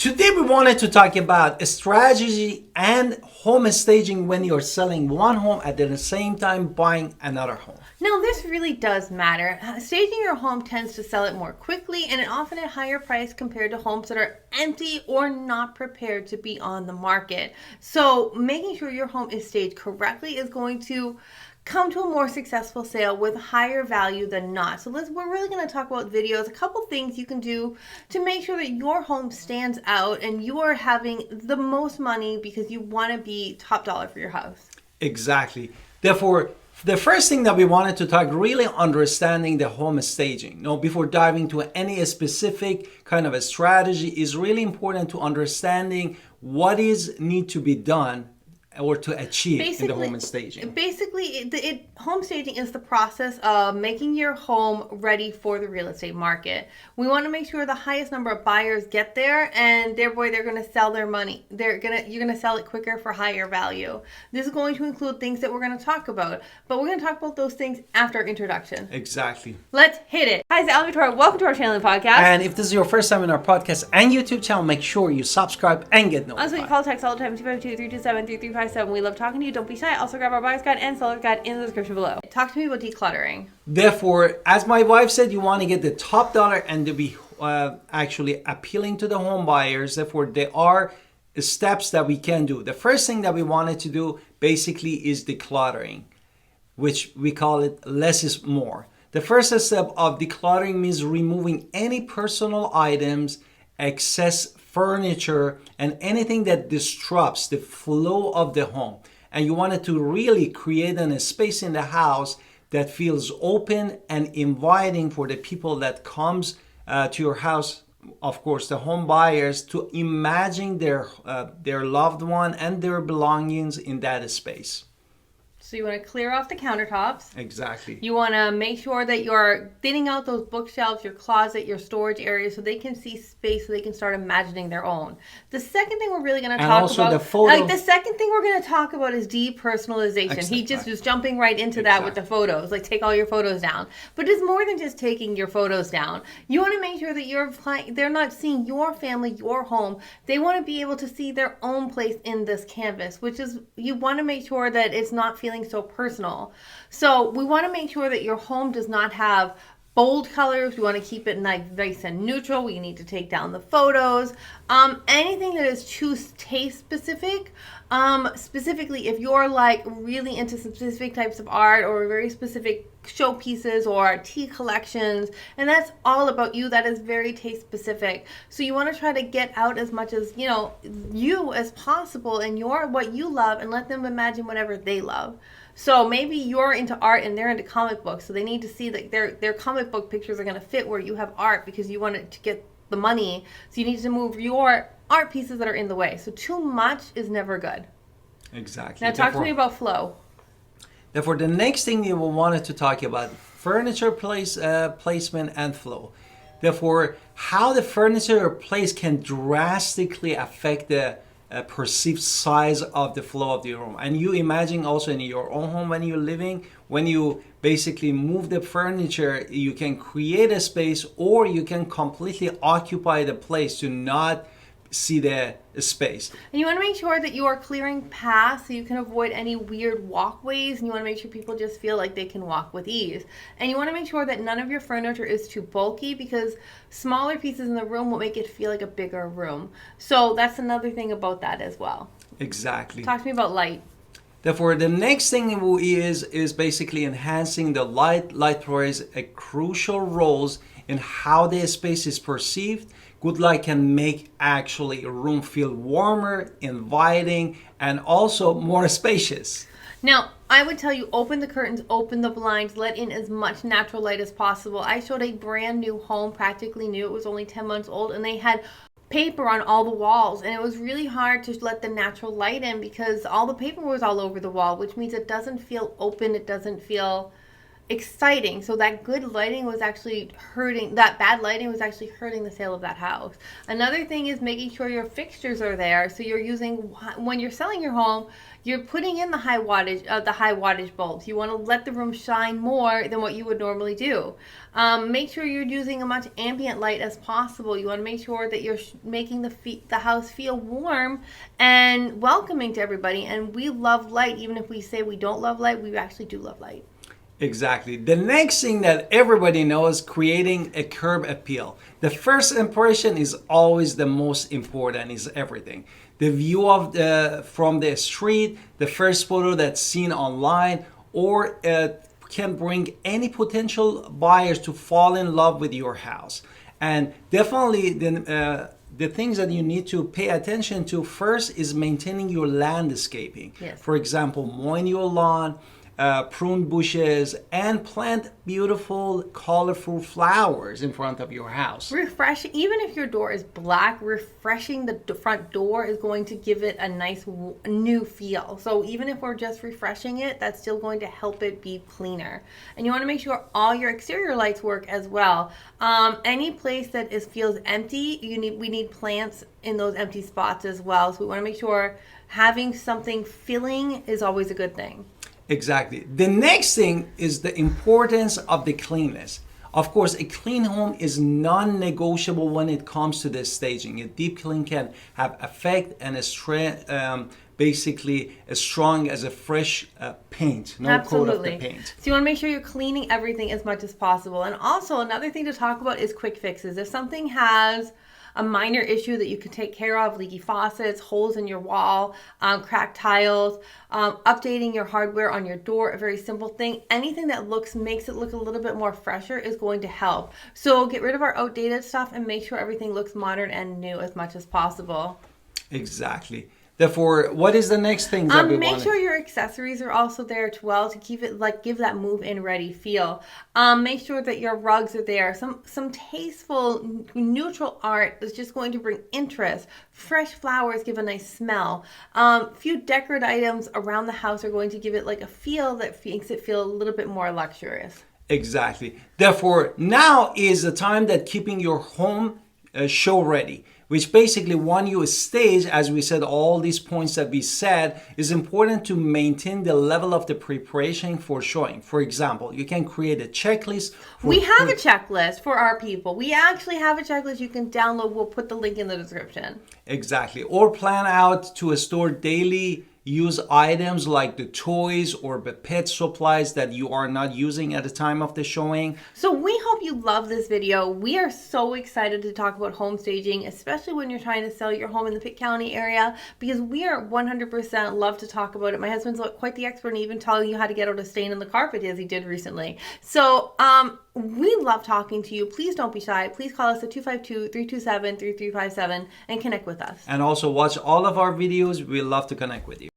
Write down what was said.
Today we wanted to talk about a strategy and home staging when you're selling one home at the same time buying another home. Now, this really does matter. Staging your home tends to sell it more quickly and often at higher price compared to homes that are empty or not prepared to be on the market. So making sure your home is staged correctly is going to come to a more successful sale with higher value than not. So we're really going to talk about videos, a couple things you can do to make sure that your home stands out and you are having the most money because you want to be top dollar for your house. Exactly. Therefore, the first thing that we wanted to talk, really understanding the home staging. Before diving to any specific kind of a strategy, is really important to understanding what is need to be done or to achieve in the home staging. Basically, home staging is the process of making your home ready for the real estate market. We want to make sure the highest number of buyers get there, and therefore they're going to sell their money. You're going to sell it quicker for higher value. This is going to include things that we're going to talk about, but we're going to talk about those things after our introduction. Exactly. Let's hit it. Hi, it's Alan Victoria. Welcome to our channel and podcast. And if this is your first time in our podcast and YouTube channel, make sure you subscribe and get notified. Also, you can call text all the time, 252-327-3357. We love talking to you. Don't be shy. Also, grab our buyer's guide and seller's guide in the description below. Talk to me about decluttering. Therefore, as my wife said, you want to get the top dollar and to be actually appealing to the home buyers. Therefore, there are steps that we can do. The first thing that we wanted to do basically is decluttering, which we call it less is more. The first step of decluttering means removing any personal items, excess furniture, and anything that disrupts the flow of the home. And you wanted to really create a space in the house that feels open and inviting for the people that comes to your house. Of course, the home buyers, to imagine their loved one and their belongings in that space. So you want to clear off the countertops. Exactly. You want to make sure that you're thinning out those bookshelves, your closet, your storage areas, so they can see space, so they can start imagining their own. The second thing we're really going to talk about, the second thing we're going to talk about is depersonalization. Exactly. He just was jumping right into that with the photos, like take all your photos down. But it's more than just taking your photos down. You want to make sure that they're not seeing your family, your home. They want to be able to see their own place in this canvas, which is, you want to make sure that it's not feeling so personal. So we want to make sure that your home does not have bold colors. We want to keep it nice and neutral. We need to take down the photos. Anything that is too taste specific. Specifically, if you're like really into specific types of art or very specific showpieces or tea collections, and that's all about you, that is very taste specific. So you want to try to get out as much as you as possible and what you love, and let them imagine whatever they love. So maybe you're into art and they're into comic books, so they need to see that their comic book pictures are going to fit where you have art, because you want it to get the money. So you need to move your art pieces that are in the way. So too much is never good. Exactly. Now talk to me about flow. Therefore, the next thing you will want to talk about, furniture placement and flow. Therefore, how the furniture place can drastically affect the perceived size of the flow of the room. And you imagine also in your own home when you're living, when you basically move the furniture, you can create a space, or you can completely occupy the place to not see the space. And you want to make sure that you are clearing paths so you can avoid any weird walkways, and you want to make sure people just feel like they can walk with ease. And you want to make sure that none of your furniture is too bulky, because smaller pieces in the room will make it feel like a bigger room. So that's another thing about that as well. Exactly. Talk to me about light. Therefore, the next thing is basically enhancing the light. Light plays a crucial role in how the space is perceived. Good light can make actually a room feel warmer, inviting, and also more spacious. Now, I would tell you, open the curtains, open the blinds, let in as much natural light as possible. I showed a brand new home, practically new. It was only 10 months old, and they had paper on all the walls, and it was really hard to let the natural light in because all the paper was all over the wall, which means it doesn't feel open. It doesn't feel exciting. So that good lighting was actually hurting, that bad lighting was actually hurting the sale of that house. Another thing is making sure your fixtures are there. So you're using, when you're selling your home, you're putting in the high wattage bulbs. You want to let the room shine more than what you would normally do. Make sure you're using as much ambient light as possible. You want to make sure that you're making the house feel warm and welcoming to everybody. And we love light. Even if we say we don't love light, we actually do love light. Exactly. The next thing that everybody knows, creating a curb appeal. The first impression is always the most important, is everything. The view of from the street, the first photo that's seen online, or can bring any potential buyers to fall in love with your house. And definitely the things that you need to pay attention to first is maintaining your landscaping. Yes. For example, mowing your lawn, prune bushes, and plant beautiful, colorful flowers in front of your house. Refreshing, even if your door is black, refreshing the front door is going to give it a nice new feel. So even if we're just refreshing it, that's still going to help it be cleaner. And you want to make sure all your exterior lights work as well. Any place that feels empty, we need plants in those empty spots as well. So we want to make sure having something filling is always a good thing. Exactly. The next thing is the importance of the cleanliness. Of course, a clean home is non-negotiable when it comes to the staging. A deep clean can have effect and basically as strong as a fresh paint, no Absolutely. coat of the paint. So you want to make sure you're cleaning everything as much as possible. And also another thing to talk about is quick fixes. If something has a minor issue that you can take care of, leaky faucets, holes in your wall, cracked tiles, updating your hardware on your door, a very simple thing. Anything that makes it look a little bit more fresher is going to help. So get rid of our outdated stuff and make sure everything looks modern and new as much as possible. Exactly. Therefore, what is the next thing that we Make want? sure your accessories are also there as well to keep it give that move-in ready feel. Make sure that your rugs are there. Some tasteful neutral art is just going to bring interest. Fresh flowers give a nice smell. Few decorative items around the house are going to give it like a feel that makes it feel a little bit more luxurious. Exactly. Therefore, now is the time that keeping your home show ready, which basically when you stage, as we said, all these points that we said, is important to maintain the level of the preparation for showing. For example, you can create a checklist. We have a checklist for our people. We actually have a checklist you can download. We'll put the link in the description. Exactly. Or plan out to store daily use items like the toys or the pet supplies that you are not using at the time of the showing. So we hope you love this video. We are so excited to talk about home staging, especially when you're trying to sell your home in the Pitt County area, because we are 100% love to talk about it. My husband's quite the expert in even telling you how to get out a stain in the carpet, as he did recently. So we love talking to you. Please don't be shy. Please call us at 252-327-3357 and connect with us. And also watch all of our videos. We love to connect with you.